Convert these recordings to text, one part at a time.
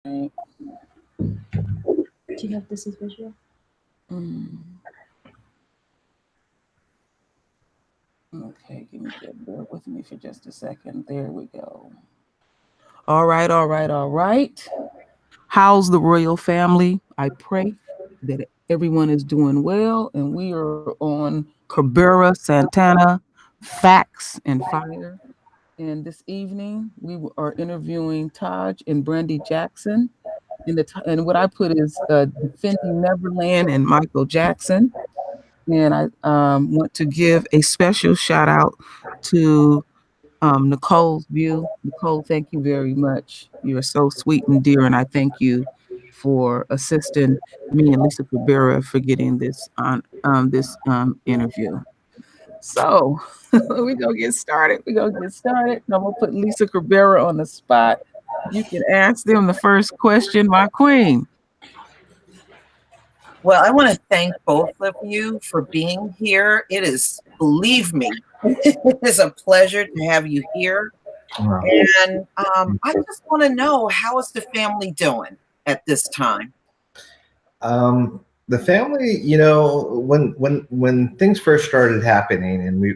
Do you have this as visual? Okay, bear with me for just a second. There we go. All right. How's the royal family? I pray that everyone is doing well, and we are on Cabrera Santana Facts and Fire. And this evening, we are interviewing Taj and Brandi Jackson. And what I put is defending Neverland and Michael Jackson. And I want to give a special shout out to Nicole's View. Nicole, thank you very much. You're so sweet and dear, and I thank you for assisting me and Lisa Cabrera for getting this on this interview. So we're gonna get started. I'm gonna put Lisa Cabrera on the spot. You can ask them the first question, my queen. Well, I want to thank both of you for being here. It is, believe me, it is a pleasure to have you here. Wow. And I just want to know, how is the family doing at this time? The family, you know, when things first started happening, and we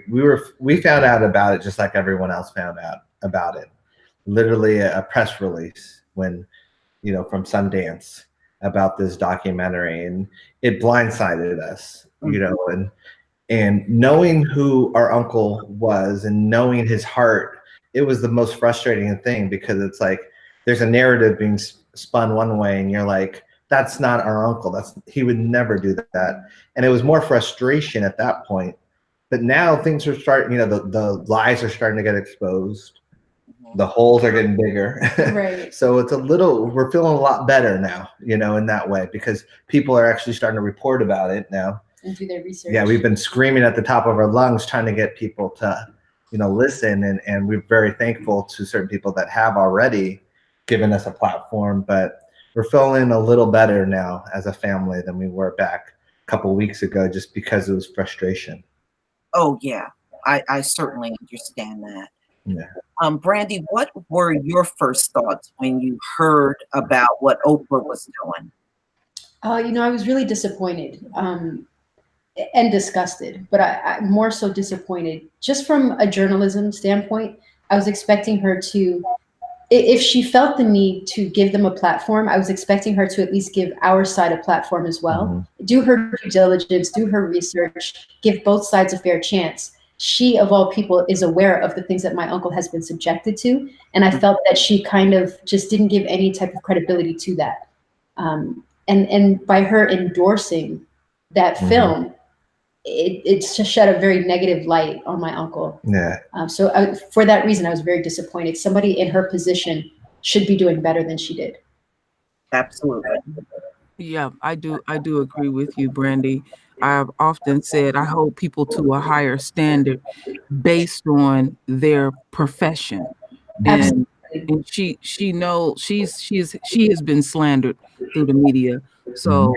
found out about it just like everyone else found out about it. Literally a press release when, you know, from Sundance about this documentary, and it blindsided us, you know, and knowing who our uncle was and knowing his heart, it was the most frustrating thing, because it's like there's a narrative being spun one way, and you're like, that's not our uncle. He would never do that. And it was more frustration at that point. But now things are starting, you know, the lies are starting to get exposed. The holes are getting bigger. Right. So we're feeling a lot better now, you know, in that way, because people are actually starting to report about it now. And do their research. Yeah, we've been screaming at the top of our lungs trying to get people to, you know, listen. And we're very thankful to certain people that have already given us a platform. But we're feeling a little better now as a family than we were back a couple of weeks ago, just because it was frustration. Oh, yeah. I certainly understand that. Yeah. Brandi, what were your first thoughts when you heard about what Oprah was doing? You know, I was really disappointed and disgusted, but I more so disappointed. Just from a journalism standpoint, I was expecting her to, if she felt the need to give them a platform, I was expecting her to at least give our side a platform as well. Mm-hmm. Do her due diligence, do her research, give both sides a fair chance. She, of all people, is aware of the things that my uncle has been subjected to. And I felt that she kind of just didn't give any type of credibility to that. And by her endorsing that film, it just shed a very negative light on my uncle. Yeah. So for that reason, I was very disappointed. Somebody in her position should be doing better than she did. Absolutely. Yeah, I do agree with you, Brandi. I've often said I hold people to a higher standard based on their profession. And she has been slandered through the media. So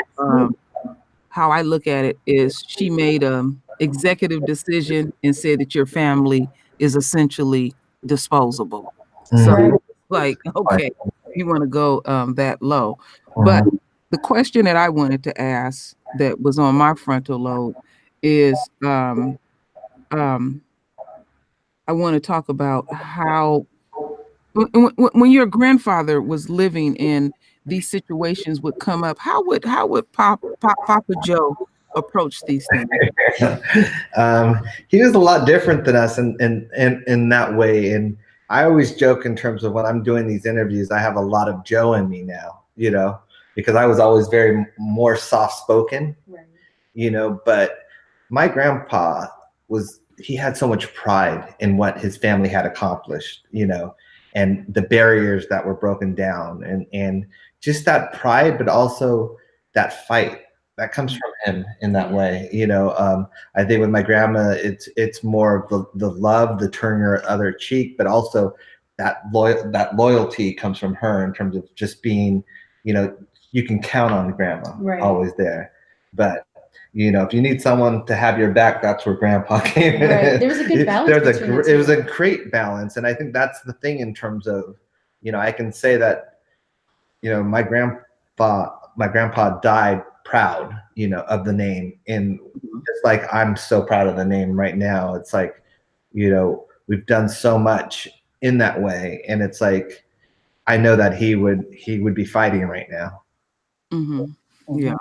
how I look at it is she made an executive decision and said that your family is essentially disposable. So like, okay, you want to go that low. But the question that I wanted to ask that was on my frontal lobe is I want to talk about how when your grandfather was living in these situations would come up, how would Papa Joe approach these things? He was a lot different than us in that way. And I always joke in terms of when I'm doing these interviews, I have a lot of Joe in me now, you know, because I was always more soft spoken, right. You know, but my grandpa he had so much pride in what his family had accomplished, you know, and the barriers that were broken down, and just that pride, but also that fight that comes from him in that way, you know. I think with my grandma, it's more of the love, the turn your other cheek, but also that loyalty comes from her in terms of just being, you know, you can count on grandma, right. Always there. But you know, if you need someone to have your back, that's where grandpa came in. Right. There was a good balance. It was a great balance. And I think that's the thing in terms of, you know, I can say that my grandpa died proud, of the name. And just like I'm so proud of the name right now, it's like, we've done so much in that way. And it's like, I know that he would be fighting right now. Yeah.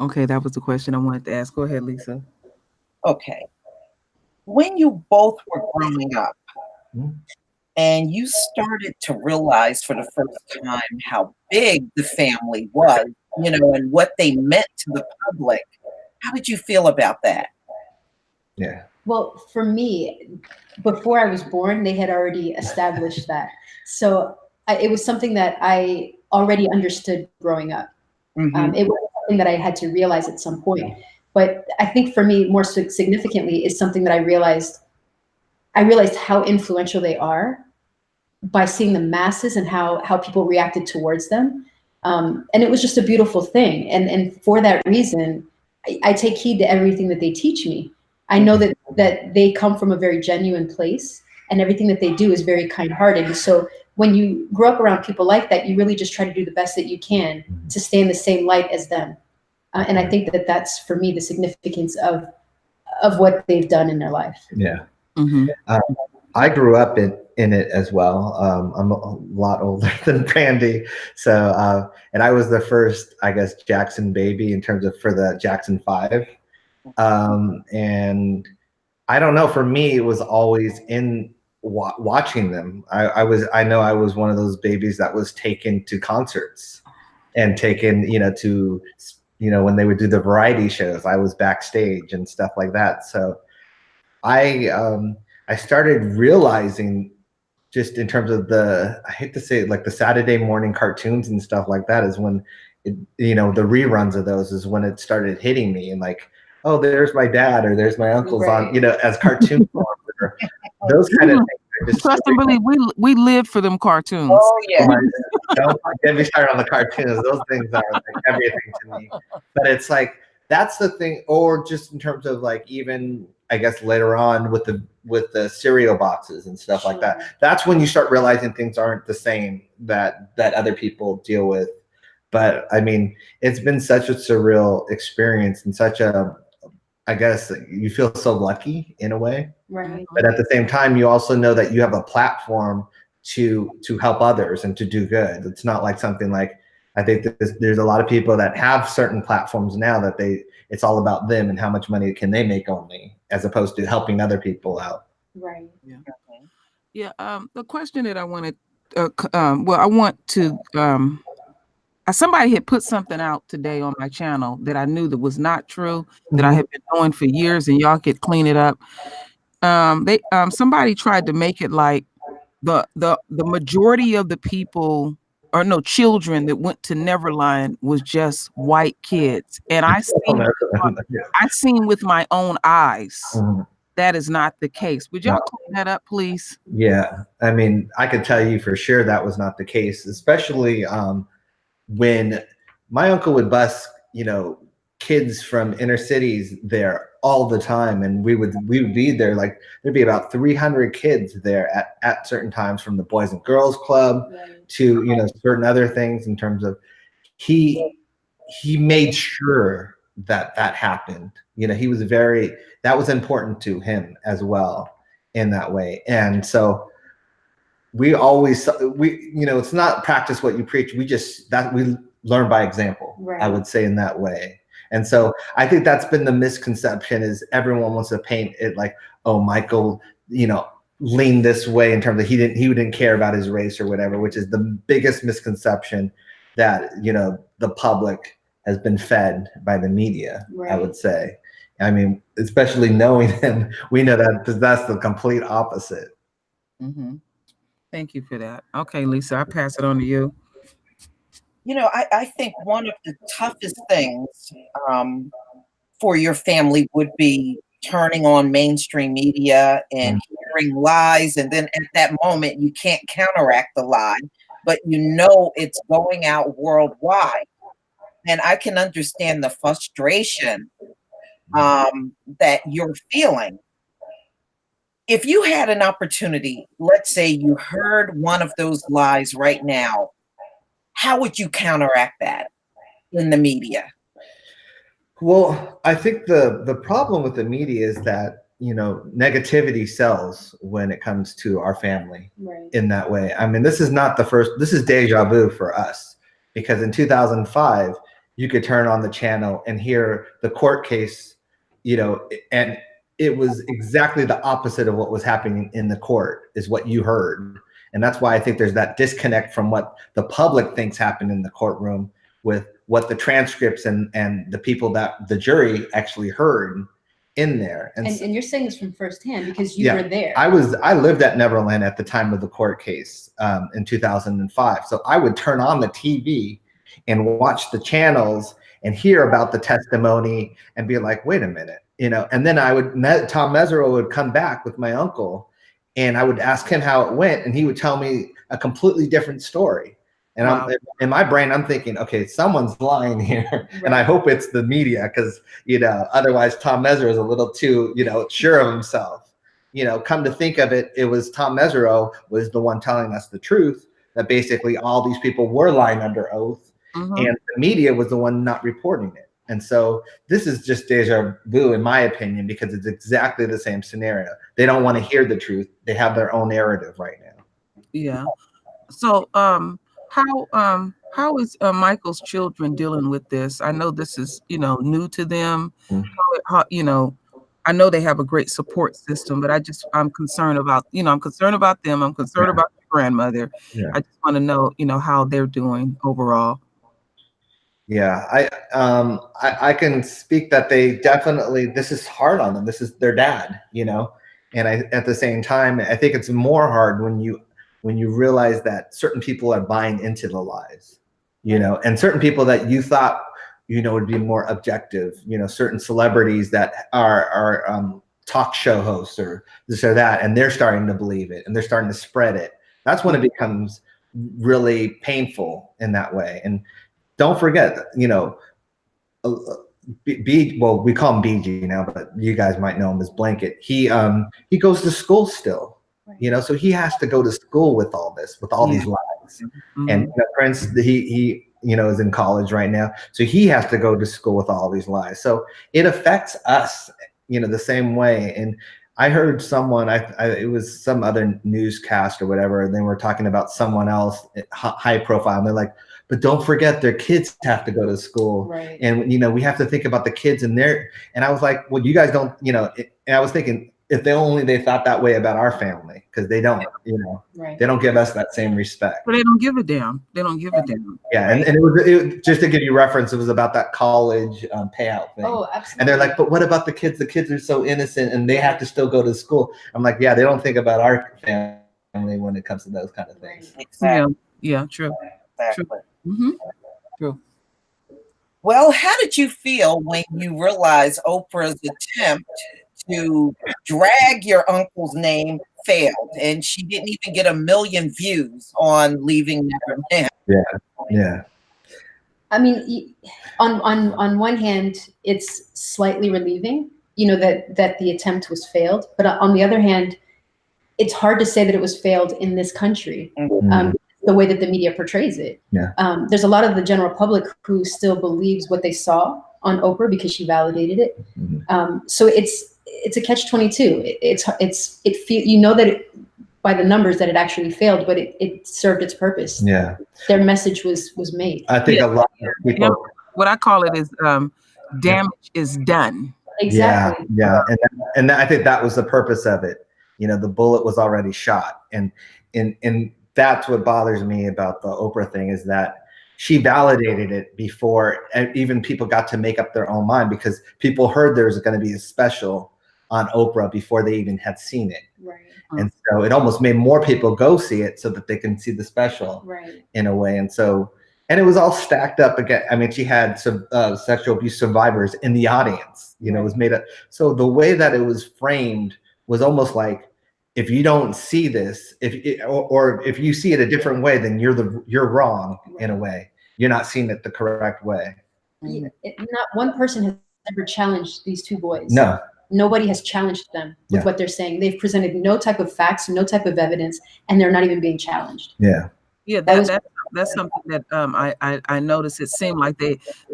Okay, that was the question I wanted to ask. Go ahead, Lisa. Okay. When you both were growing up and you started to realize for the first time how big the family was, and what they meant to the public, how did you feel about that? Yeah. Well, for me, before I was born, they had already established that. So it was something that I already understood growing up. It was something that I had to realize at some point. But I think for me, more significantly, is something that I realized how influential they are by seeing the masses and how people reacted towards them. And it was just a beautiful thing. And for that reason, I take heed to everything that they teach me. I know that they come from a very genuine place, and everything that they do is very kind-hearted. So when you grow up around people like that, you really just try to do the best that you can to stay in the same light as them. And I think that that's, for me, the significance of what they've done in their life. Yeah. I grew up in it as well. I'm a lot older than Brandi, so and I was the first, I guess, Jackson baby in terms of for the Jackson 5, and I don't know. For me, it was always in watching them. I know I was one of those babies that was taken to concerts and taken, to when they would do the variety shows. I was backstage and stuff like that. So I started realizing, just in terms of I hate to say it, like the Saturday morning cartoons and stuff like that, is when the reruns of those is when it started hitting me, and like, oh, there's my dad or there's my uncles on, as cartoon form, or those kind of things. Trust and believe, we lived for them cartoons. Oh yeah. Don't get me started on the cartoons. Those things are like everything to me. But it's like, that's the thing. Or just in terms of like, even I guess later on with the cereal boxes and stuff like that, that's when you start realizing things aren't the same that other people deal with. But I mean, it's been such a surreal experience, and such a, I guess you feel so lucky in a way. Right. But at the same time, you also know that you have a platform to help others and to do good. It's not like something like, I think that there's a lot of people that have certain platforms now that it's all about them and how much money can they make only, as opposed to helping other people out. Right. Yeah. The question that I wanted, I want to, somebody had put something out today on my channel that I knew that was not true, that I had been doing for years, and y'all could clean it up. Somebody tried to make it like the majority of the people, or no, children that went to Neverland was just white kids, and I seen with my own eyes that is not the case. Would y'all clean that up, please? Yeah, I mean, I could tell you for sure that was not the case, especially when my uncle would bus, kids from inner cities there all the time, and we would be there, like there'd be about 300 kids there at certain times, from the Boys and Girls Club to certain other things, in terms of he made sure that happened. He was that was important to him as well in that way. And so we always, it's not practice what you preach. We learn by example, right. I would say, in that way. And so I think that's been the misconception, is everyone wants to paint it like, oh, Michael, leaned this way in terms of he didn't care about his race or whatever, which is the biggest misconception that, the public has been fed by the media, right. I would say. I mean, especially knowing him, we know that that's the complete opposite. Thank you for that. Okay, Lisa, I'll pass it on to you. I think one of the toughest things for your family would be turning on mainstream media and hearing lies, and then at that moment you can't counteract the lie, but it's going out worldwide. And I can understand the frustration that you're feeling. if you had an opportunity, let's say you heard one of those lies right now, how would you counteract that in the media? Well, I think the problem with the media is that, you know, negativity sells when it comes to our family Right. in that way. I mean, this is not the first, this is deja vu for us, because in 2005, you could turn on the channel and hear the court case, you know, and it was exactly the opposite of what was happening in the court is what you heard. And that's why I think there's that disconnect from what the public thinks happened in the courtroom with what the transcripts and the people that the jury actually heard in there. And you're saying this from firsthand because you Yeah, were there. I lived at Neverland at the time of the court case in 2005. So I would turn on the TV and watch the channels and hear about the testimony and be like, wait a minute, you know. And then Tom Mesereau would come back with my uncle, and I would ask him how it went, and he would tell me a completely different story. And Wow. in my brain, I'm thinking, okay, someone's lying here. And I hope it's the media, because, you know, otherwise Tom Mesereau is a little too, you know, sure of himself. You know, come to think of it, it was Tom Mesereau was the one telling us the truth, that basically all these people were lying under oath, and the media was the one not reporting it. And so this is just deja vu, in my opinion, because it's exactly the same scenario. They don't want to hear the truth. They have their own narrative right now. Yeah. So, how is Michael's children dealing with this? I know this is, you know, new to them. You know, I know they have a great support system, but I'm concerned about, you know, I'm concerned about them. I'm concerned about your grandmother. Yeah. I just want to know, you know, how they're doing overall. Yeah, I can speak that they definitely, this is hard on them. This is their dad, you know, and at the same time, I think it's more hard when you realize that certain people are buying into the lies, you know, and certain people that you thought, you know, would be more objective, you know, certain celebrities that are talk show hosts or this or that, and they're starting to believe it and they're starting to spread it. That's when it becomes really painful in that way. And don't forget, you know, well, we call him BG now, but you guys might know him as Blanket. He goes to school still, you know, so he has to go to school with all this, with all these lies. And you know, Prince, he you know, is in college right now, so he has to go to school with all these lies. So it affects us, you know, the same way. And I heard someone, it was some other newscast or whatever, and they were talking about someone else, high profile, and they're like, but don't forget their kids have to go to school. Right. And, you know, we have to think about the kids and and I was like, well, you guys don't, you know, and I was thinking, if they thought that way about our family, because they don't, you know, they don't give us that same respect. But they don't give a damn. They don't give a damn. Yeah, and it was just to give you reference, it was about that college payout thing. Oh, absolutely. And they're like, but what about the kids? The kids are so innocent and they have to still go to school. I'm like, yeah, they don't think about our family when it comes to those kind of things. Exactly. Yeah, true. Exactly. True. Well, how did you feel when you realized Oprah's attempt to drag your uncle's name failed, and she didn't even get 1 million views on Leaving Neverland? Yeah. I mean, on one hand, it's slightly relieving, you know, that the attempt was failed. But on the other hand, it's hard to say that it was failed in this country. The way that the media portrays it. Yeah. There's a lot of the general public who still believes what they saw on Oprah because she validated it. So it's a catch-22. You know that by the numbers that it actually failed, but it served its purpose. Yeah. Their message was made. I think a lot of people. Yeah. What I call it is damage is done. Exactly. Yeah. And I think that was the purpose of it. You know, the bullet was already shot, and that's what bothers me about the Oprah thing, is that she validated it before even people got to make up their own mind, because people heard there was going to be a special on Oprah before they even had seen it. Right. And so it almost made more people go see it so that they can see the special in a way. And it was all stacked up again. I mean, she had some sexual abuse survivors in the audience, you know, it was made up. So the way that it was framed was almost like, if you don't see this, or if you see it a different way, then you're wrong in a way. You're not seeing it the correct way. Not one person has ever challenged these two boys. No. nobody has challenged them with what they're saying. They've presented no type of facts, no type of evidence, and they're not even being challenged. Yeah, that's something that I noticed. It seemed like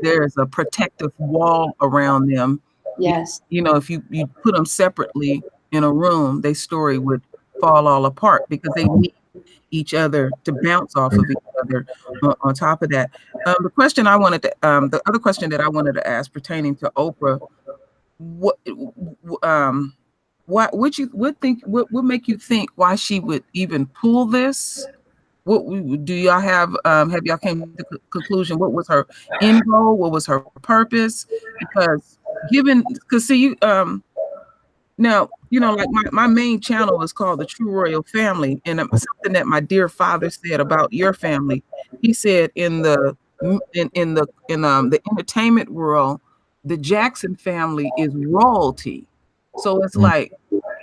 there's a protective wall around them. Yes. You know, if you put them separately in a room, their story would fall all apart because they need each other to bounce off of each other. On top of that, the other question that I wanted to ask pertaining to Oprah, what what make you think why she would even pull this? What do y'all have y'all came to the conclusion? What was her end goal? What was her purpose? Because see you now, you know, like my main channel is called The True Royal Family, and something that my dear father said about your family. He said in the entertainment world, the Jackson family is royalty. So it's like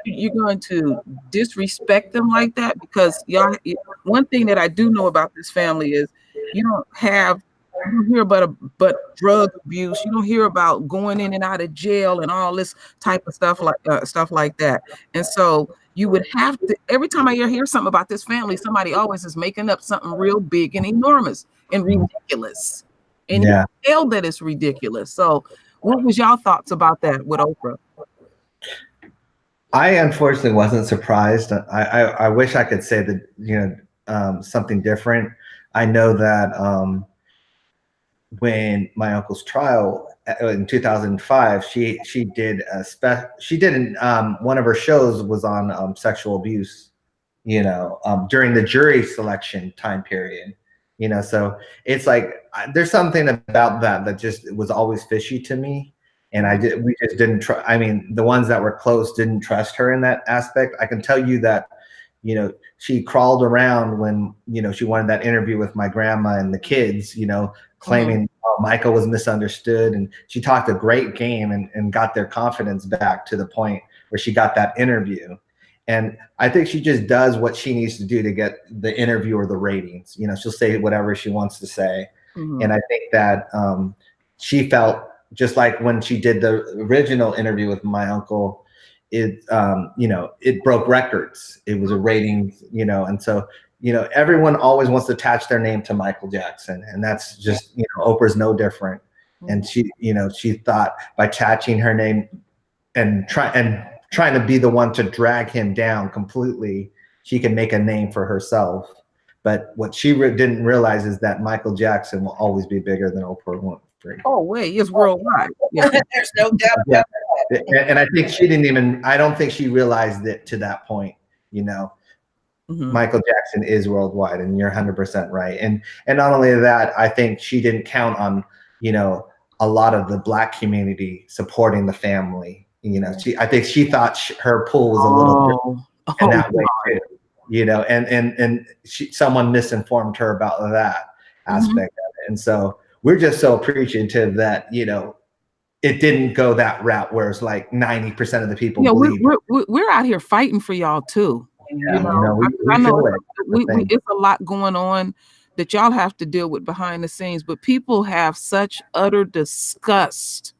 you're going to disrespect them like that because y'all. One thing that I do know about this family is you don't hear about but drug abuse. You don't hear about going in and out of jail and all this type of stuff like that. And so you would have to, every time I hear something about this family, somebody always is making up something real big and enormous and ridiculous. And you tell that it's ridiculous. So what was y'all thoughts about that with Oprah? I unfortunately wasn't surprised. I wish I could say that, you know, something different. I know that when my uncle's trial in 2005, she did one of her shows was on sexual abuse, you know, during the jury selection time period, you know. So it's like there's something about that just was always fishy to me. And we just didn't trust. I mean, the ones that were close didn't trust her in that aspect. I can tell you that, you know, she crawled around when, you know, she wanted that interview with my grandma and the kids, you know, claiming Michael was misunderstood. And she talked a great game and got their confidence back to the point where she got that interview. And I think she just does what she needs to do to get the interview or the ratings. You know, she'll say whatever she wants to say. And I think that she felt, just like when she did the original interview with my uncle, it, you know, it broke records. It was a rating, you know, and so, you know, everyone always wants to attach their name to Michael Jackson, and that's just, you know, Oprah's no different. And she, you know, she thought by attaching her name and trying to be the one to drag him down completely, she can make a name for herself. But what she didn't realize is that Michael Jackson will always be bigger than Oprah Winfrey. Oh, wait, it's worldwide. Yeah. There's no doubt about that. And I think I don't think she realized it to that point, you know. Michael Jackson is worldwide, and you're 100% right. And not only that, I think she didn't count on, you know, a lot of the Black community supporting the family. You know, I think she thought her pull was a little different in that way too, you know, and someone misinformed her about that aspect of it. And so we're just so appreciative that, you know, it didn't go that route where it's like 90% of the people believe. We're out here fighting for y'all too. Yeah, you know, I know it's a lot going on that y'all have to deal with behind the scenes, but people have such utter disgust.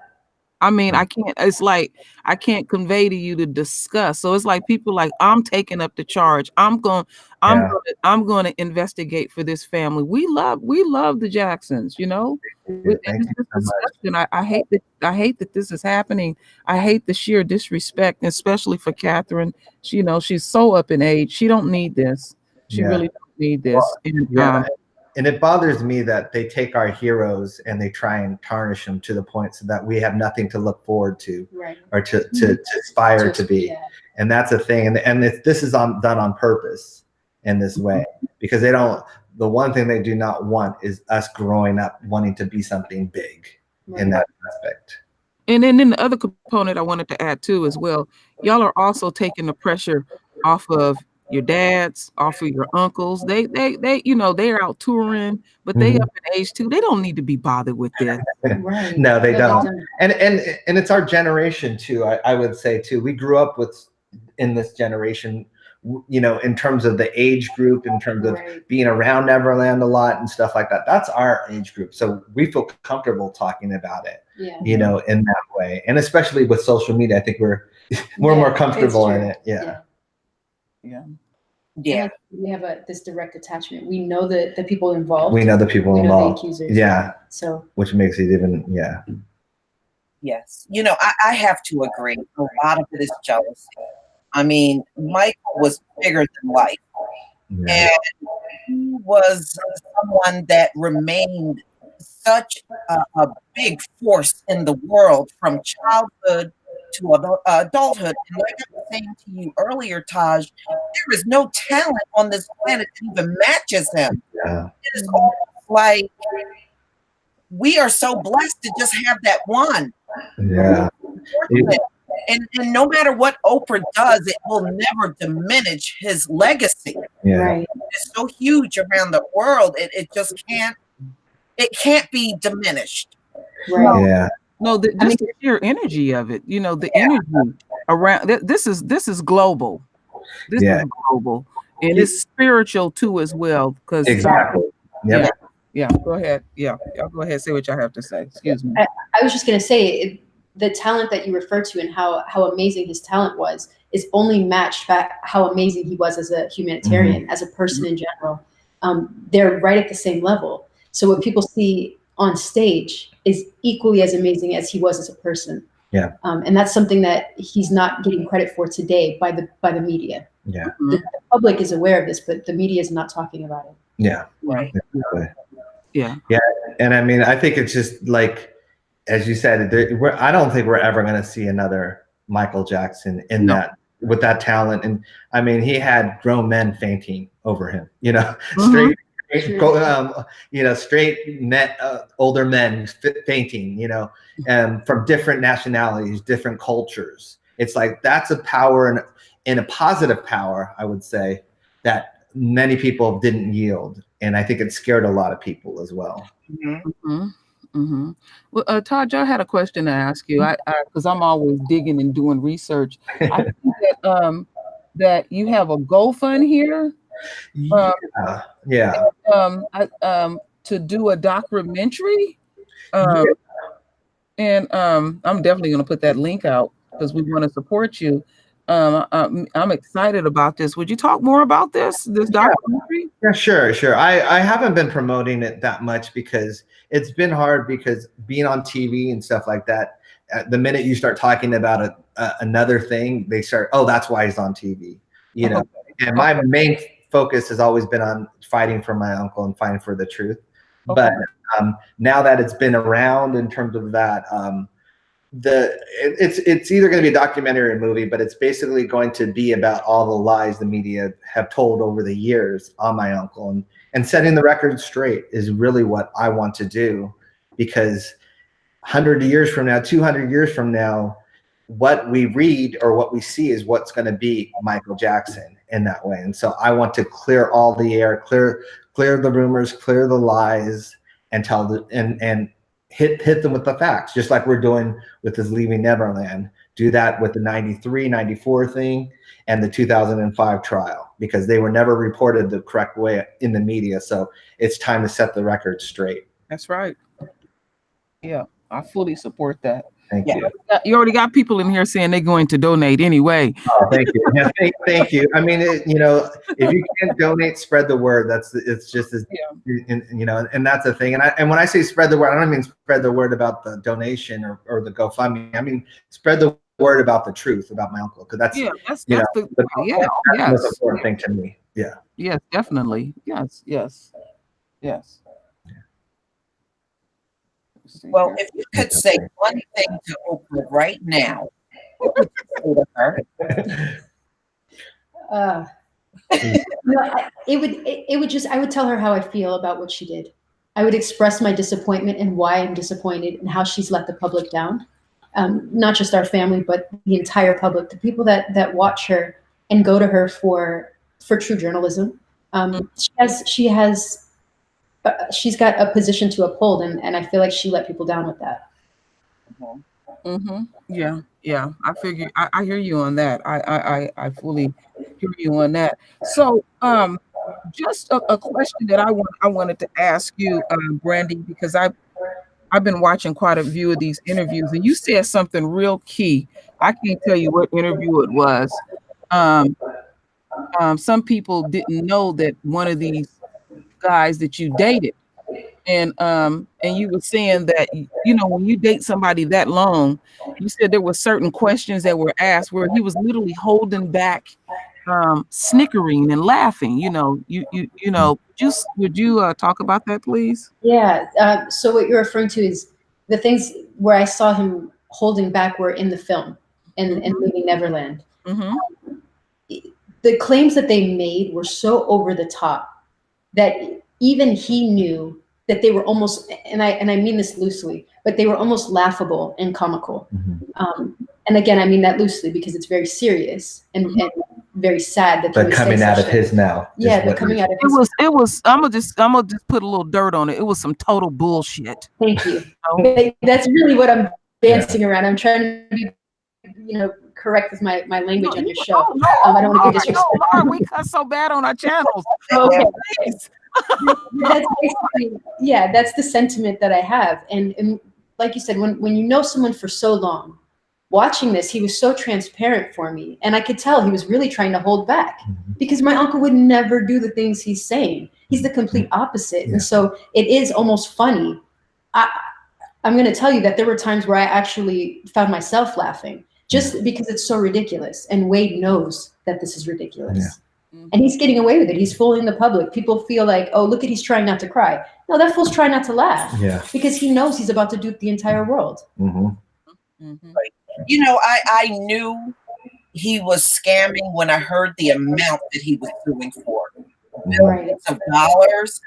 I mean, it's like I can't convey to you the disgust. So it's like people like, I'm taking up the charge. I'm going to investigate for this family. We love the Jacksons, you know. I hate that this is happening. I hate the sheer disrespect, especially for Catherine. She, you know, she's so up in age. She don't need this. She really don't need this. And it bothers me that they take our heroes and they try and tarnish them to the point so that we have nothing to look forward to, or to aspire to be. Yeah. And that's a thing. And this is done on purpose in this way, because the one thing they do not want is us growing up wanting to be something big in that aspect. And then the other component I wanted to add too as well, y'all are also taking the pressure off of your dads, off of your uncles. They you know, they're out touring, but they up in age too. They don't need to be bothered with this. Right. No, they don't. And it's our generation too. I would say too. We grew up in this generation, you know, in terms of the age group, in terms of being around Neverland a lot and stuff like that. That's our age group. So we feel comfortable talking about it. you know, in that way. And especially with social media, I think we're more comfortable in it. Yeah. Like, we have this direct attachment. We know the people involved. We know the people we involved. Know the accusers. Yeah. So which makes it even Yes. You know, I have to agree. A lot of it is jealousy. I mean, Michael was bigger than life. And he was someone that remained such a big force in the world from childhood to adulthood. And like I was saying to you earlier, Taj, there is no talent on this planet that even matches him. It is almost like we are so blessed to just have that one. And no matter what Oprah does, it will never diminish his legacy. It's so huge around the world. It just can't. It can't be diminished. No, just the sheer energy of it. You know, the energy around. This is global. This is global, and it's spiritual too as well. Because yeah. Go ahead. Yeah, y'all go ahead. Say what y'all have to say. Excuse me. I was just gonna say the talent that you refer to and how amazing his talent was is only matched by how amazing he was as a humanitarian, as a person in general. They're right at the same level. So what people see on stage is equally as amazing as he was as a person. And that's something that he's not getting credit for today by the media. The public is aware of this, but the media is not talking about it. Right. And I mean, I think it's just like, as you said, I don't think we're ever going to see another Michael Jackson in that, with that talent. And I mean, he had grown men fainting over him, you know, straight men, older men fainting, you know, from different nationalities, different cultures. It's like, that's a power and a positive power, I would say, that many people didn't yield. And I think it scared a lot of people as well. Well, Todd, I had a question to ask you. Because I'm always digging and doing research. I think that you have a GoFund here. To do a documentary. And I'm definitely going to put that link out because we want to support you. I'm excited about this. Would you talk more about this documentary? Yeah, sure. I haven't been promoting it that much because it's been hard, because being on TV and stuff like that, the minute you start talking about another thing, they start, oh, that's why he's on TV, you know. And my main focus has always been on fighting for my uncle and fighting for the truth. But now that it's been around in terms of that, it's either going to be a documentary or a movie, but it's basically going to be about all the lies the media have told over the years on my uncle, and setting the record straight is really what I want to do, because 100 years from now, 200 years from now, what we read or what we see is what's going to be Michael Jackson in that way. And so I want to clear all the air, clear the rumors, clear the lies, and hit them with the facts, just like we're doing with this Leaving Neverland. Do that with the 93, 94 thing and the 2005 trial, because they were never reported the correct way in the media. So it's time to set the record straight. That's right. Yeah, I fully support that. Thank you. You already got people in here saying they're going to donate anyway. Oh, thank you. Yeah, thank you. I mean, you know, if you can't donate, spread the word. It's just as, you know, and that's the thing. And when I say spread the word, I don't mean spread the word about the donation or the GoFundMe. I mean, spread the word about the truth about my uncle, because that's the most important thing to me. Yeah. Yes, definitely. Yes. Well, if you could say one thing to Oprah right now, what would you say to her? I would tell her how I feel about what she did. I would express my disappointment and why I'm disappointed and how she's let the public down. Not just our family, but the entire public, the people that watch her and go to her for true journalism. She's got a position to uphold, and I feel like she let people down with that. Yeah. I figure I hear you on that. I fully hear you on that. So, just a question that I wanted to ask you, Brandi, because I've been watching quite a few of these interviews, and you said something real key. I can't tell you what interview it was. Um, some people didn't know that one of these guys that you dated, and you were saying that when you date somebody that long, you said there were certain questions that were asked where he was literally holding back, snickering and laughing. Would you talk about that, please? Yeah. So what you're referring to is the things where I saw him holding back were in the film and Leaving Neverland. Mm-hmm. The claims that they made were so over the top that even he knew that they were almost, and I mean this loosely, but they were almost laughable and comical. And again, I mean that loosely because it's very serious and very sad that. But coming out of his mouth. Yeah, they're coming out of his. It was. I'm gonna just put a little dirt on it. It was some total bullshit. Thank you. That's really what I'm dancing around. I'm trying to be, correct with my language on your show. I don't want to be disrespectful. We cuss so bad on our channels. Okay. That's basically, that's the sentiment that I have. And like you said, when you know someone for so long, watching this, he was so transparent for me. And I could tell he was really trying to hold back because my uncle would never do the things he's saying. He's the complete opposite. And so it is almost funny. I'm going to tell you that there were times where I actually found myself laughing just because it's so ridiculous. And Wade knows that this is ridiculous. And he's getting away with it. He's fooling the public. People feel like, oh, look at, he's trying not to cry. No, that fool's trying not to laugh. Because he knows he's about to dupe the entire world. I knew he was scamming when I heard the amount that he was suing for. Millions of dollars.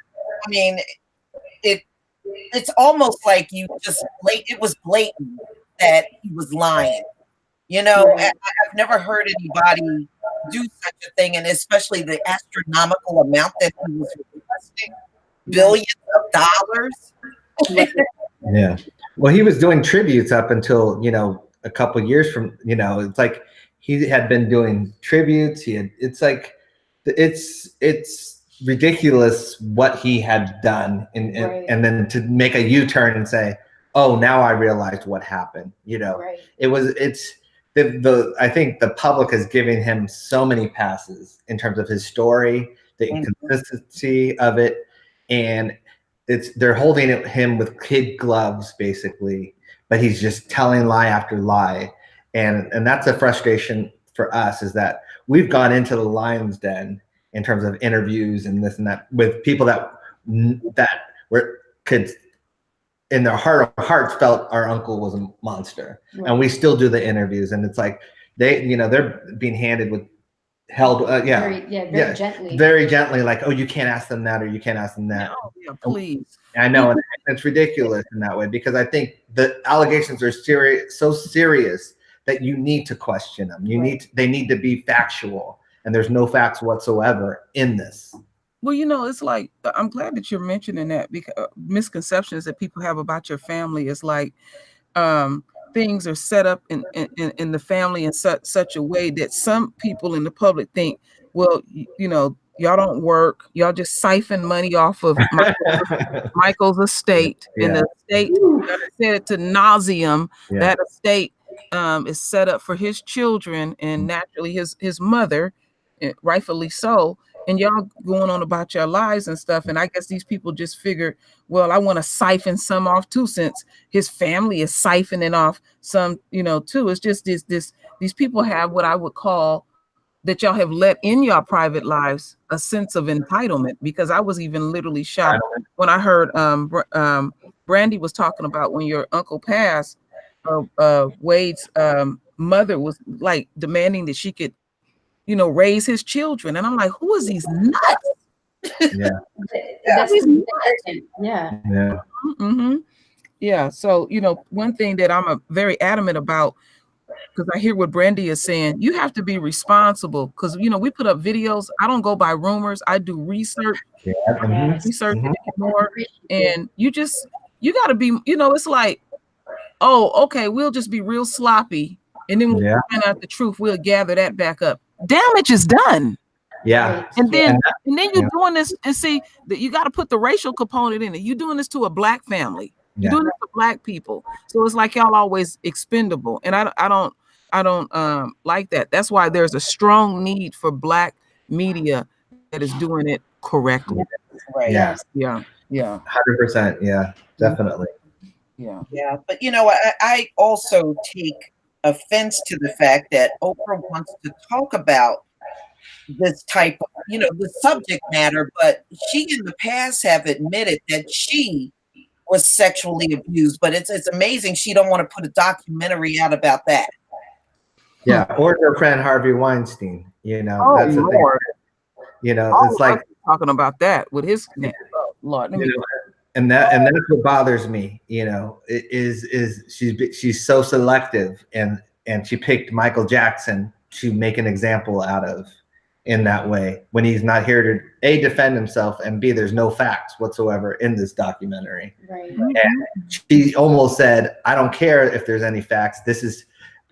I mean, it's almost like it was blatant that he was lying. I've never heard anybody do such a thing, and especially the astronomical amount that he was requesting, billions of dollars. Well, he was doing tributes up until a couple years from it's like he had been doing tributes. It's ridiculous what he had done, and then to make a U-turn and say, oh, now I realized what happened. I think the public is giving him so many passes in terms of his story, the inconsistency of it, and they're holding him with kid gloves basically, but he's just telling lie after lie, and that's a frustration for us, is that we've gone into the lion's den in terms of interviews and this and that with people that were kids. In their heart of hearts felt our uncle was a monster, and we still do the interviews, and it's like they're being very gently, like, oh, you can't ask them that, or you can't ask them that. No, please. I know, and it's ridiculous in that way, because I think the allegations are so serious that you need to question them. They need to be factual, and there's no facts whatsoever in this. Well, it's like, I'm glad that you're mentioning that, because misconceptions that people have about your family is like, things are set up in the family in such a way that some people in the public think, well, y'all don't work, y'all just siphon money off of Michael's estate, and the estate, I said it to nauseum, that estate is set up for his children and naturally his mother, rightfully so. And y'all going on about your lives and stuff. And I guess these people just figured, well, I want to siphon some off too, since his family is siphoning off some, too. It's just these people have what I would call, that y'all have let in your private lives, a sense of entitlement. Because I was even literally shocked when I heard Brandi was talking about when your uncle passed, Wade's mother was like demanding that she could raise his children. And I'm like, who is these nuts? That's So, one thing that I'm very adamant about, because I hear what Brandi is saying, you have to be responsible, because, we put up videos. I don't go by rumors. I do research, more. And you got to be, it's like, oh, okay, we'll just be real sloppy. And then we'll find out the truth. We'll gather that back up. Damage is done. And then you're doing this, and see that you got to put the racial component in it. You're doing this to a black family. You're doing it for Black people. So it's like y'all always expendable. And I don't like that. That's why there's a strong need for Black media that is doing it correctly. Right. Yeah. Yeah. Yeah. 100%. Yeah, definitely. Yeah. Yeah. But I also take offense to the fact that Oprah wants to talk about this type of, the subject matter, but she in the past have admitted that she was sexually abused. But it's amazing she don't want to put a documentary out about that. Yeah, or their friend Harvey Weinstein. Oh, that's the thing. Lord. It's like talking about that with his Lord. and that's what bothers me. Is she's so selective, and she picked Michael Jackson to make an example out of in that way when he's not here to A, defend himself, and B, there's no facts whatsoever in this documentary. Right. And she almost said, I don't care if there's any facts. This is,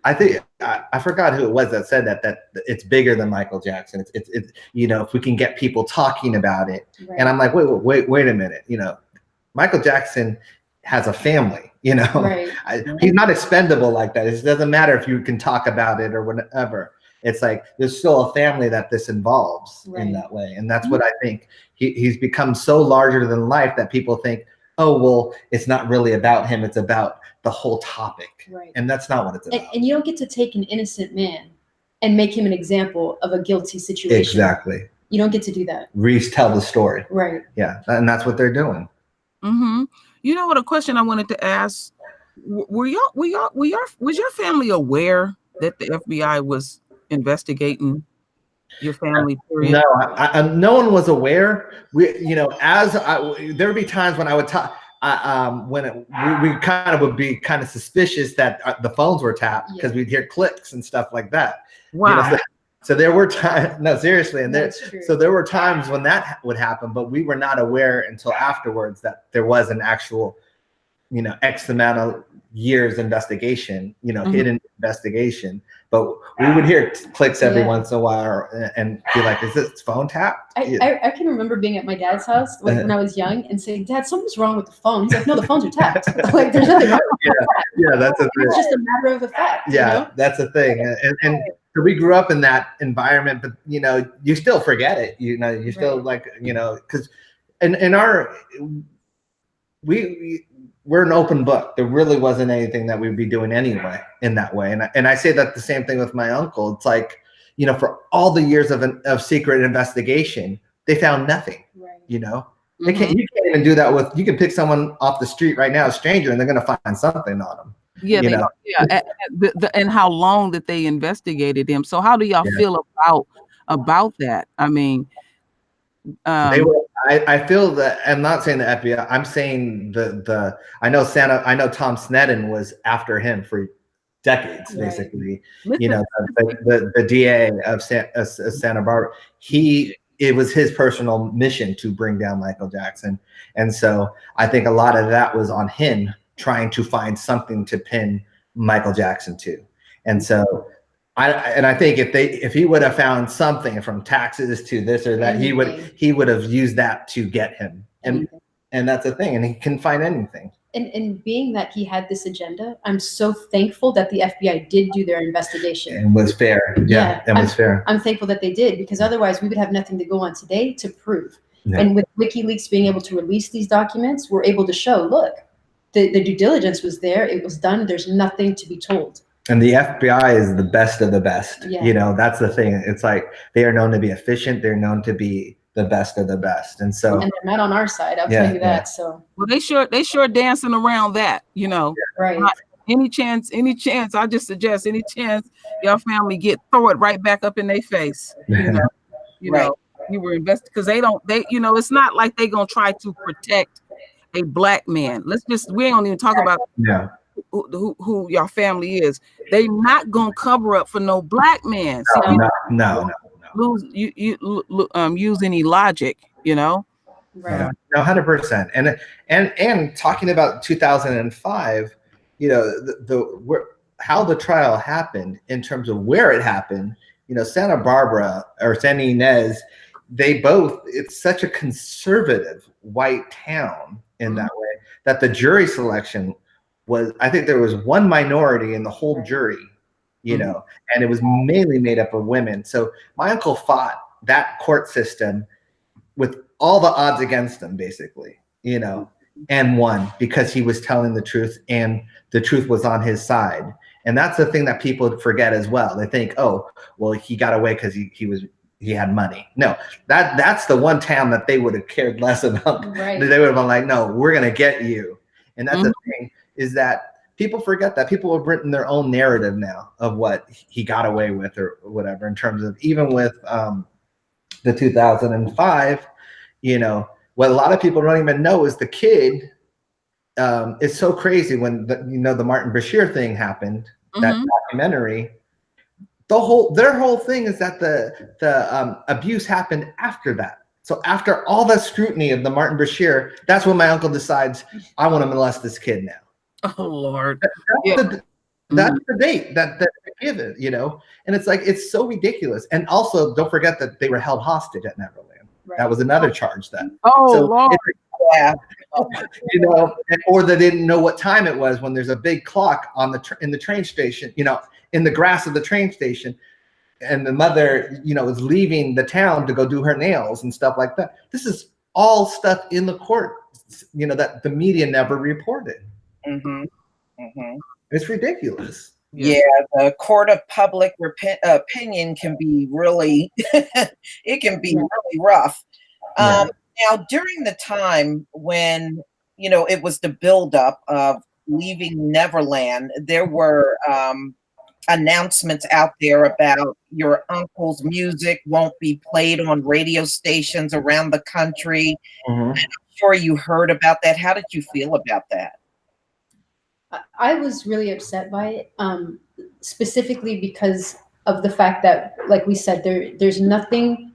I think, I forgot who it was that said that it's bigger than Michael Jackson. It's if we can get people talking about it. Right. And I'm like, wait a minute. Michael Jackson has a family, Right. He's not expendable like that. It doesn't matter if you can talk about it or whatever. It's like there's still a family that this involves in that way. And that's what I think. He's become so larger than life that people think, oh, well, it's not really about him. It's about the whole topic. Right. And that's not what it's about. And you don't get to take an innocent man and make him an example of a guilty situation. Exactly. You don't get to do that. Retell the story. Right. Yeah. And that's what they're doing. Mm-hmm. You know what? A question I wanted to ask: was your family aware that the FBI was investigating your family? Period? No, no one was aware. There would be times when I would talk. We kind of would be kind of suspicious that the phones were tapped because we'd hear clicks and stuff like that. Wow. So there were times. No, seriously, and so there were times when that would happen, but we were not aware until afterwards that there was an actual, X amount of years investigation, hidden investigation. But we would hear clicks every once in a while and be like, is this phone tapped? I can remember being at my dad's house when I was young and saying, Dad, something's wrong with the phone. He's like, no, the phones are tapped. Like, there's nothing wrong with yeah, that's a thing. It's just a matter of the fact. Yeah, that's a thing. And so we grew up in that environment, but you still forget it. You still like, because in our we're an open book. There really wasn't anything that we'd be doing anyway in that way. And I say that the same thing with my uncle. It's like, for all the years of secret investigation, they found nothing. Right. You can't even do that you can pick someone off the street right now, a stranger, and they're going to find something on them. Yeah, and how long that they investigated him. So how do y'all feel about that? I mean, I feel that I'm not saying the FBI. I'm saying I know Tom Sneddon was after him for decades, basically. The DA of Santa Barbara. It was his personal mission to bring down Michael Jackson, and so I think a lot of that was on him trying to find something to pin Michael Jackson to, and so. I think if he would have found something from taxes to this or that, he would have used that to get him. And that's the thing. And he couldn't find anything. And being that he had this agenda, I'm so thankful that the FBI did do their investigation. And was fair. Yeah, it was fair. I'm thankful that they did, because otherwise we would have nothing to go on today to prove. Yeah. And with WikiLeaks being able to release these documents, we're able to show, look, the due diligence was there. It was done. There's nothing to be told. And the FBI is the best of the best. Yeah. That's the thing. It's like they are known to be efficient. They're known to be the best of the best. And so, and they're not on our side. I'll tell you that. Yeah. So, well, they sure dancing around that, Right. Any chance, I just suggest any chance your family throw it right back up in their face. You know, you were invested because they it's not like they gonna try to protect a Black man. We ain't gonna even talk about who your family is. They not gonna cover up for no Black man. No. Use any logic, Right. No, 100%. And talking about 2005, how the trial happened in terms of where it happened. Santa Barbara or San Ynez, it's such a conservative white town in that way that the jury selection was, I think there was one minority in the whole jury, you know, and it was mainly made up of women. So my uncle fought that court system with all the odds against him, basically, you know, and won because he was telling the truth and the truth was on his side. And that's the thing that people forget as well. They think, oh, well, he got away because he had money. No, that's the one town that they would have cared less about. Right. They would have been like, no, we're gonna get you. And that's the thing, is that people forget that people have written their own narrative now of what he got away with or whatever, in terms of even with the 2005, you know, what a lot of people don't even know is the kid. It's so crazy when the Martin Bashir thing happened, that documentary. Their whole thing is that the abuse happened after that. So after all the scrutiny of the Martin Bashir, that's when my uncle decides, I want to molest this kid now. Oh Lord. That's the date that they give it, you know? And it's like, it's so ridiculous. And also, don't forget that they were held hostage at Neverland. Right. That was another charge then. Oh, so Lord. Yeah. You know, or they didn't know what time it was when there's a big clock on in the train station, you know, in the grass of the train station, and the mother, you know, is leaving the town to go do her nails and stuff like that. This is all stuff in the court, you know, that the media never reported. It's ridiculous. Yeah, the court of public opinion can be really, it can be really rough. Now, during the time when, you know, it was the buildup of leaving Neverland, there were announcements out there about your uncle's music won't be played on radio stations around the country. I'm sure you heard about that. How did you feel about that? I was really upset by it, specifically because of the fact that, like we said, there's nothing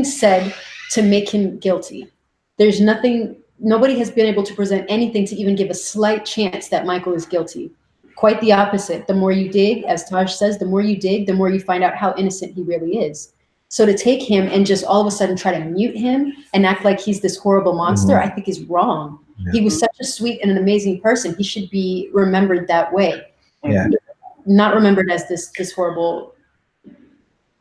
said to make him guilty. There's nothing, nobody has been able to present anything to even give a slight chance that Michael is guilty. Quite the opposite. The more you dig, as Taj says, the more you dig, the more you find out how innocent he really is. So to take him and just all of a sudden try to mute him and act like he's this horrible monster, I think is wrong. Yeah. He was such a sweet and an amazing person. He should be remembered that way. Yeah. Not remembered as this horrible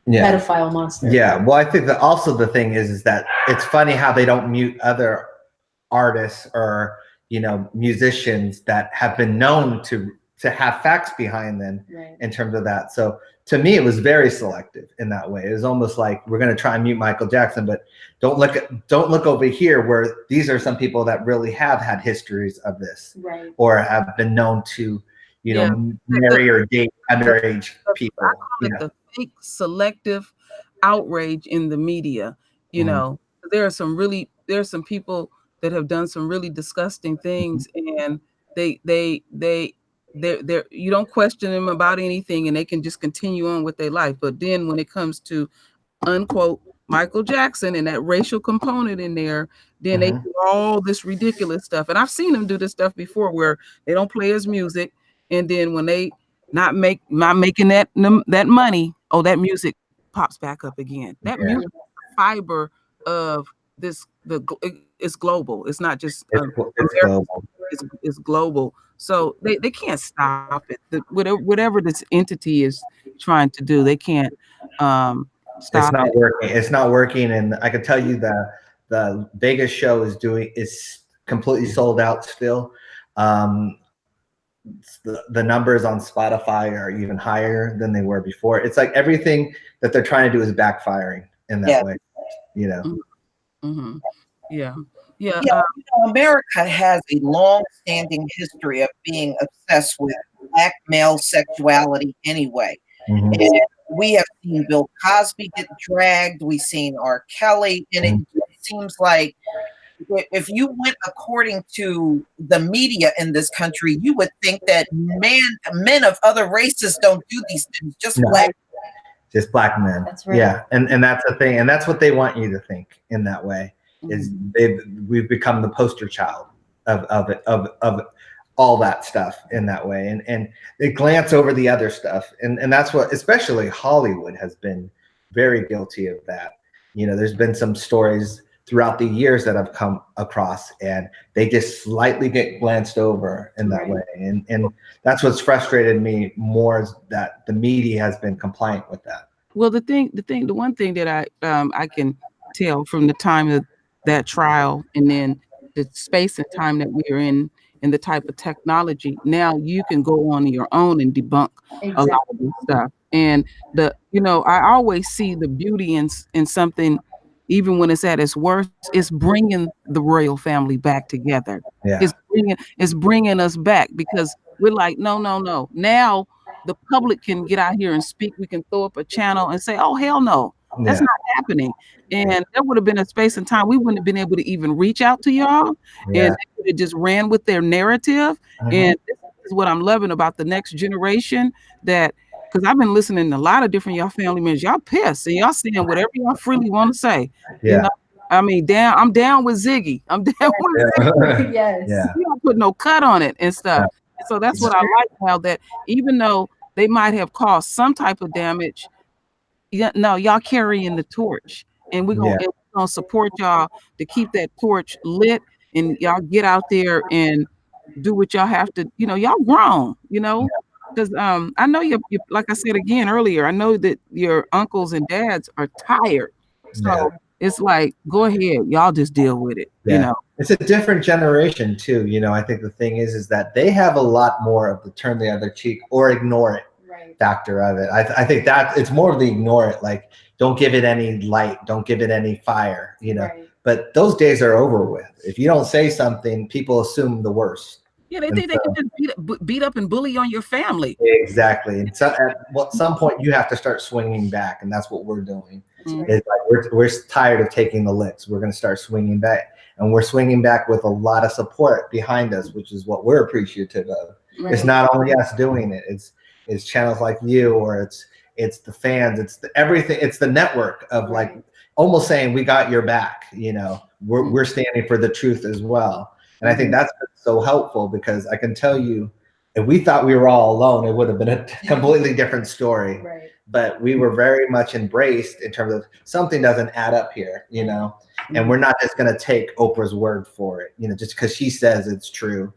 pedophile monster. Yeah. Well, I think that also the thing is that it's funny how they don't mute other artists or, you know, musicians that have been known to have facts behind them in terms of that. So to me, it was very selective in that way. It was almost like, we're going to try and mute Michael Jackson, but don't look over here where these are some people that really have had histories of this, or have been known to, you know, marry or date underage people. I call it the fake selective outrage in the media. You know, there's some people that have done some really disgusting things, and they're you don't question them about anything, and they can just continue on with their life. But then when it comes to unquote Michael Jackson and that racial component in there, then they do all this ridiculous stuff. And I've seen them do this stuff before, where they don't play his music, and then when they not making that money, oh, that music pops back up again. That music fiber of this it's global. It's not just it's global. It's global. So they can't stop it. Whatever this entity is trying to do, they can't stop it. It's not working. It's not working. And I can tell you the Vegas show is completely sold out still. The numbers on Spotify are even higher than they were before. It's like everything that they're trying to do is backfiring in that way, you know? Yeah, America has a long-standing history of being obsessed with Black male sexuality anyway. And we have seen Bill Cosby get dragged. We've seen R. Kelly. And it seems like if you went according to the media in this country, you would think that men of other races don't do these things, just Black. Just Black men. That's right. Yeah, and that's the thing. And that's what they want you to think in that way. Is we've become the poster child of all that stuff in that way, and they glance over the other stuff, and that's what especially Hollywood has been very guilty of that. You know, there's been some stories throughout the years that I've come across, and they just slightly get glanced over in that way. And that's what's frustrated me more, is that the media has been compliant with that. Well, the one thing that I can tell from the time of that trial, and then the space and time that we are in, and the type of technology, now you can go on your own and debunk a lot of this stuff. And I always see the beauty in something, even when it's at its worst. It's bringing the royal family back together. Yeah. It's bringing us back, because we're like, no, no, no. Now the public can get out here and speak. We can throw up a channel and say, oh, hell no, that's Yeah. not happening. And there would have been a space and time we wouldn't have been able to even reach out to y'all. Yeah. And they would have just ran with their narrative. And this is what I'm loving about the next generation, that because I've been listening to a lot of different y'all family members. Y'all pissed and y'all saying whatever y'all freely want to say. Yeah. You know? I mean, I'm down with Ziggy. I'm down with Ziggy. Yes. Yeah. You don't put no cut on it and stuff. So that's what I like now, that even though they might have caused some type of damage, no, y'all carrying the torch, and we're gonna support y'all to keep that torch lit, and y'all get out there and do what y'all have to. Y'all grown, because I know you, like I said again earlier, I know that your uncles and dads are tired, so it's like, go ahead, y'all just deal with it. It's a different generation too. I think the thing is that they have a lot more of the turn the other cheek or ignore it factor of it. I think that it's more of the ignore it, like don't give it any light, don't give it any fire, but those days are over with. If you don't say something, people assume the worst. Yeah, they think they can just beat up and bully on your family. Exactly. And so at some point you have to start swinging back, and that's what we're doing. It's like we're tired of taking the licks. We're going to start swinging back, and we're swinging back with a lot of support behind us, which is what we're appreciative of. It's not only us doing it. It's channels like you, or it's the fans. It's everything. It's the network of like almost saying we got your back. We're standing for the truth as well. And I think that's so helpful, because I can tell you, if we thought we were all alone, it would have been a completely different story. But we were very much embraced in terms of something doesn't add up here, and we're not just going to take Oprah's word for it, just because she says it's true.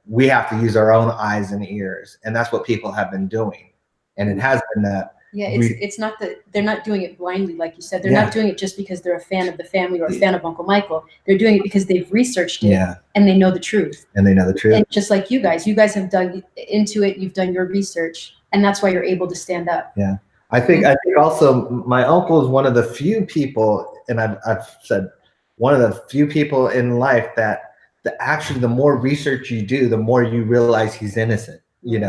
We have to use our own eyes and ears, and that's what people have been doing. And it has been that. Yeah, it's not that they're not doing it blindly, like you said. They're not doing it just because they're a fan of the family or a fan of Uncle Michael. They're doing it because they've researched it and they know the truth. And just like you guys have dug into it. You've done your research, and that's why you're able to stand up. Yeah, I think also my uncle is one of the few people, and I've said one of the few people in life that actually the more research you do, the more you realize he's innocent. You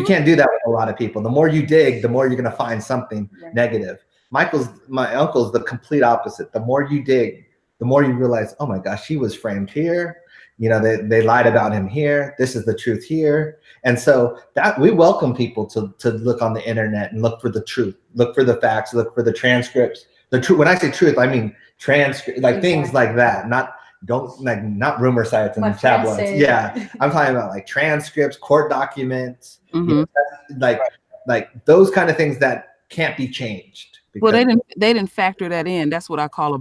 can't do that with a lot of people. The more you dig, the more you're going to find something negative. My uncle's the complete opposite. The more you dig, the more you realize, oh my gosh, he was framed here. They lied about him here. This is the truth here. And so that we welcome people to look on the internet and look for the truth, look for the facts, look for the transcripts. The truth. When I say truth, I mean transcript, like things like that, not rumor sites and tabloids. Yeah, I'm talking about like transcripts, court documents, like those kind of things that can't be changed. Well, they didn't factor that in. That's what I call it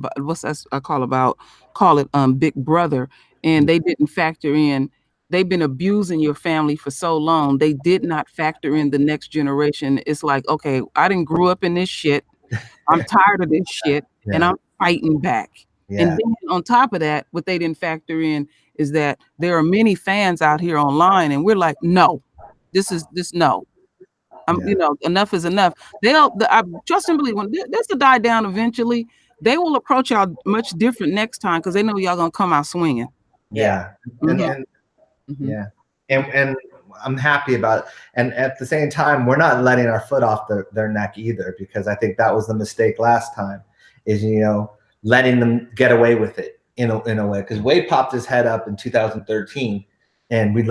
Big Brother, and they didn't factor in. They've been abusing your family for so long. They did not factor in the next generation. It's like, okay, I didn't grow up in this shit. I'm tired of this shit, and I'm fighting back. And then on top of that, what they didn't factor in is that there are many fans out here online, and we're like, no, no. Enough is enough. I trust and believe when this will die down eventually, they will approach y'all much different next time, because they know y'all gonna come out swinging. And I'm happy about it. And at the same time, we're not letting our foot off their neck either, because I think that was the mistake last time, is letting them get away with it in a way, because Wade popped his head up in 2013, and we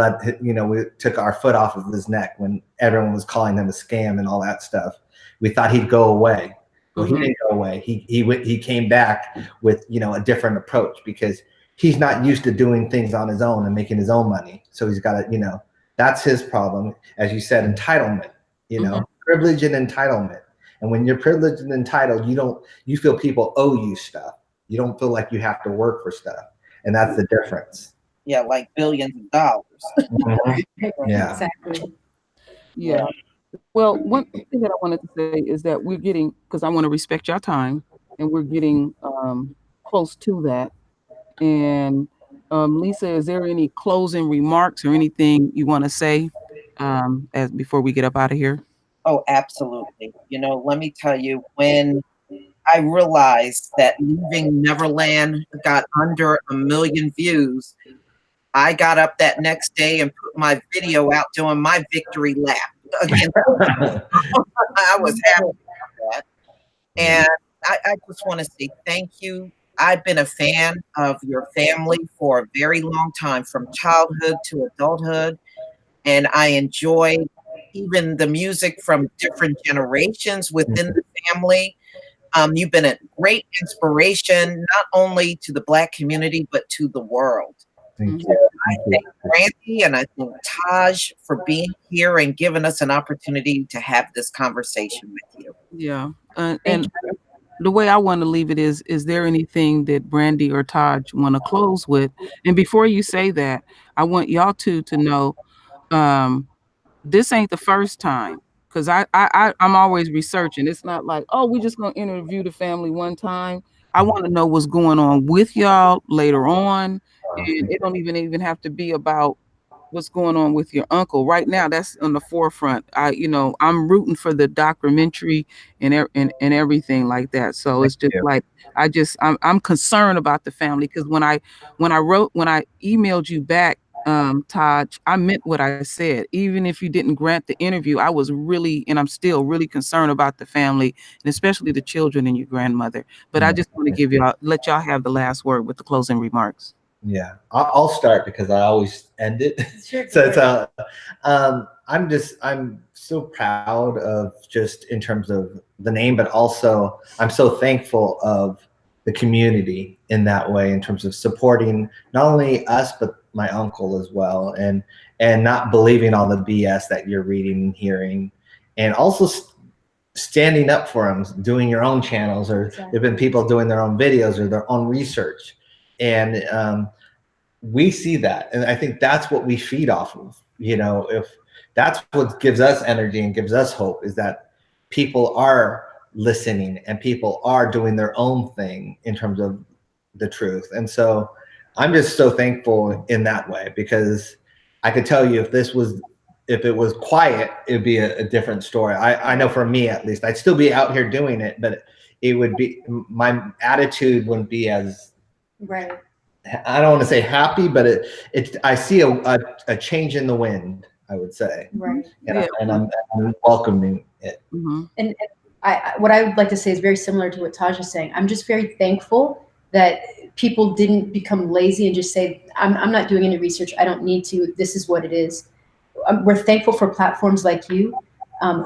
took our foot off of his neck when everyone was calling him a scam and all that stuff. We thought he'd go away. Well, he didn't go away. He came back with a different approach, because he's not used to doing things on his own and making his own money. So he's got to, that's his problem. As you said, entitlement, privilege and entitlement. And when you're privileged and entitled, you feel people owe you stuff. You don't feel like you have to work for stuff, and that's the difference. Yeah, like billions of dollars. Yeah. Exactly. Yeah. Well, one thing that I wanted to say is that we're getting, because I want to respect your time, and we're getting close to that. And Lisa, is there any closing remarks or anything you want to say as before we get up out of here? Oh, absolutely. Let me tell you, when I realized that leaving Neverland got under 1 million views, I got up that next day and put my video out doing my victory lap again. I was happy about that. And I just want to say thank you. I've been a fan of your family for a very long time, from childhood to adulthood. And I enjoy even the music from different generations within the family. You've been a great inspiration, not only to the Black community, but to the world. Thank So you. I thank Brandi and I thank Taj for being here and giving us an opportunity to have this conversation with you. Yeah. Thank And you. the way I want to leave it is there anything that Brandi or Taj want to close with? And before you say that, I want y'all two to know um, this ain't the first time, because I'm always researching. It's not like, oh, we're just gonna interview the family one time. I want to know what's going on with y'all later on, and it don't even have to be about what's going on with your uncle right now. That's on the forefront. I'm rooting for the documentary and everything like that. So it's just you. like I'm concerned about the family, because when I emailed you back, Taj, I meant what I said. Even if you didn't grant the interview, I was really, and I'm still really concerned about the family, and especially the children and your grandmother. But I just want to let y'all have the last word with the closing remarks. Yeah, I'll start because I always end it. Sure. So it's I'm so proud of, just in terms of the name, but also I'm so thankful of the community in that way, in terms of supporting not only us but my uncle as well, and not believing all the BS that you're reading and hearing, and also standing up for them, doing your own channels, or there've been people doing their own videos or their own research, and we see that, and I think that's what we feed off of. If that's what gives us energy and gives us hope, is that people are listening and people are doing their own thing in terms of the truth. And so I'm just so thankful in that way, because I could tell you, if it was quiet, it'd be a different story. I know, for me at least, I'd still be out here doing it, but it would be, my attitude wouldn't be as, Right. I don't want to say happy, but I see a change in the wind, I would say. Right. And I'm welcoming it. Mm-hmm. And what I would like to say is very similar to what Taj is saying. I'm just very thankful that people didn't become lazy and just say, I'm not doing any research. I don't need to. This is what it is. We're thankful for platforms like you,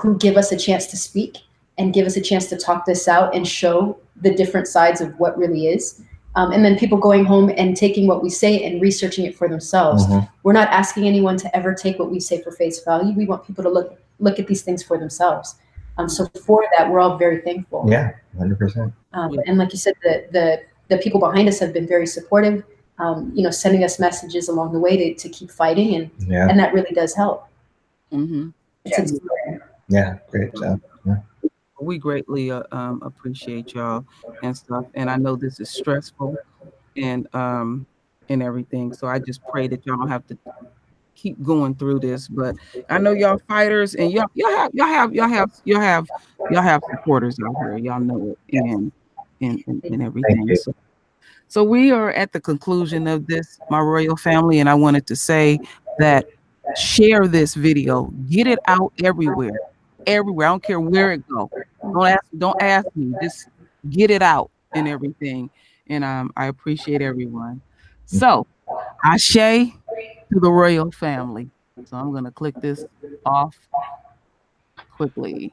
who give us a chance to speak and give us a chance to talk this out and show the different sides of what really is. And then people going home and taking what we say and researching it for themselves. Mm-hmm. We're not asking anyone to ever take what we say for face value. We want people to look at these things for themselves. So for that, we're all very thankful. Yeah, 100%. And like you said, the people behind us have been very supportive, sending us messages along the way to keep fighting, and that really does help. Mm-hmm. It's inspiring. Yeah, great job. Yeah. We greatly appreciate y'all and stuff. And I know this is stressful and everything. So I just pray that y'all don't have to keep going through this. But I know y'all fighters, and y'all have supporters out here. Y'all know it, and everything. So we are at the conclusion of this, my royal family, and I wanted to say that share this video, get it out everywhere. I don't care where it go. Don't ask me. Just get it out and everything. And I appreciate everyone. So Ashe to the royal family. So I'm gonna click this off quickly.